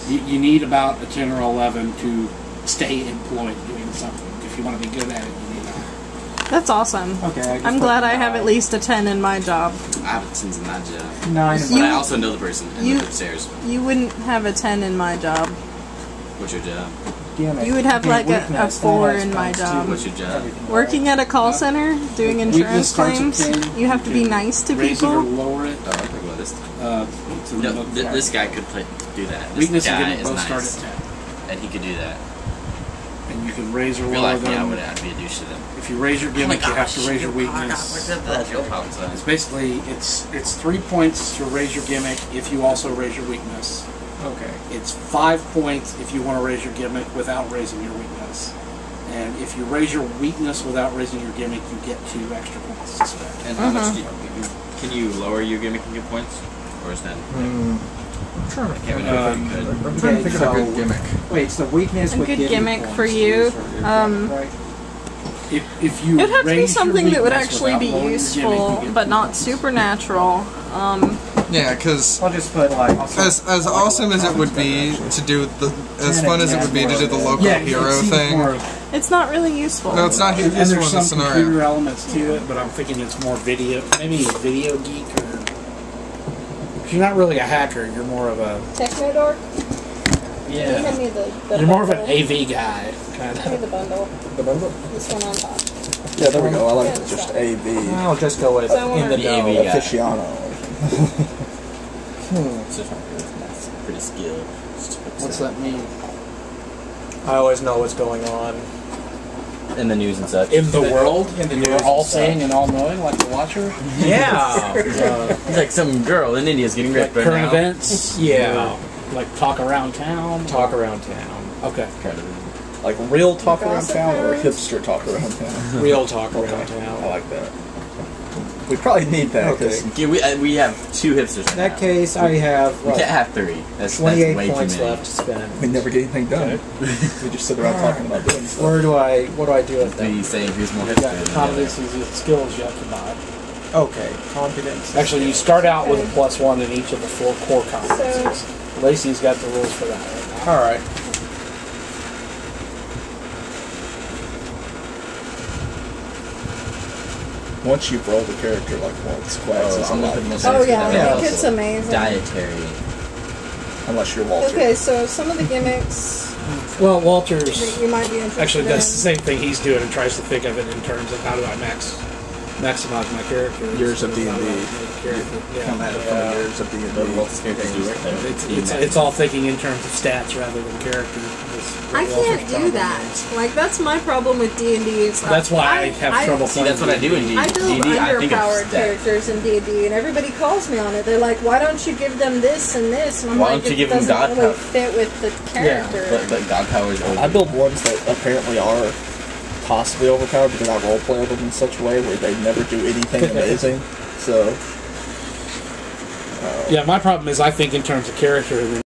You need about a 10 or 11 to stay employed doing something. If you want to be good at it, you need that. That's awesome. Okay. I'm glad I have at least a 10 in my job. I have 10s in my job. 9. But I also know the person and live upstairs. You wouldn't have a 10 in my job. What's your job? You would have like a 4 in my job. What's your job? Working at a call center, doing insurance claims, you have to be nice to Raise it or people. lower it. Oh, okay, well, this So no, this guy could do that. This Weakness guy and is both nice. start at 10. And he could do that. And you can raise or If you're lower like me, them. I'd be a douche to them. If you raise your gimmick, you have to raise your weakness. It's It's basically it's 3 points to raise your gimmick if you also raise your weakness. Okay. It's 5 points if you want to raise your gimmick without raising your weakness. And if you raise your weakness without raising your gimmick, you get 2 extra points to spend. And how much can you lower your gimmick and get points? Or is that I'm trying to can't remember if you could. I'm trying to think of a good gimmick. Wait, it's the weakness A with good giving gimmick points. for you. Right. If you It would have to be raise your something that would weakness actually be without lowering your useful, gimmick, you get but 2 not points. supernatural. Yeah, because I'll just put like as awesome as it would be to do as fun as it would be to do the local hero thing. It's not really useful. No, it's not And useful there's in the some computer scenario. elements to it, but I'm thinking it's more video, maybe video geek or. You're not really a hacker. You're more of a Techno Dork? yeah. Hand me the You're more of an bundle. AV guy, kind Hand me of. the bundle. the bundle. This one on top. Yeah, there we go. I like Yeah, just that's AV. I'll just go with So I in wanna- the The AV know. guy. Aficionado. That's pretty skilled. What's that mean? I always know what's going on. In the news and such. In the world, In the you're news all and stuff. seeing and all knowing, like the Watcher. Yeah. He's like some girl in India is getting Like ripped right current now. events. Yeah. or, like talk around town. Talk around town. Okay. Like real talk around Gossip town or hours. hipster talk around town? Real talk around I town. like that. We probably need that. 'Cause Yeah, we have 2 hipsters right In now. that case, I have We can't have 3. That's 28 way points too many. left to spend. we never get anything done. We just sit around talking about doing stuff. What do I do with them? Be saying who's more You hipster got than the other. competencies and skills you have to buy. Okay, confidence. Actually, you start out with a +1 in each of the 4 core competencies. Lacey's got the rules for that right now. All right. Once you've rolled a character like once, QAGS is I'm a lot looking easier. Oh yeah, Yeah. like, it's amazing. Dietary. Unless you're Walter. Okay, so some of the gimmicks Well, Walter's that you might be interested actually does the in. same thing he's doing and tries to think of it in terms of how do I maximize my character. Years of D&D. Come Come at it from the years of D&D. It's all thinking in terms of stats rather than character. I can't do that. Like, that's my problem with D&D. That's why I have trouble See, that's what I do in D&D. I build I think of underpowered stats. characters in D&D, and everybody calls me on it. They're like, "Why don't you give them this and this?" And I'm Why like, don't you "It give them doesn't God really power?" fit with the character." But God power is over. I build ones that apparently are possibly overpowered because I roleplay them in such a way where they never do anything amazing. So Yeah, my problem is I think in terms of character and then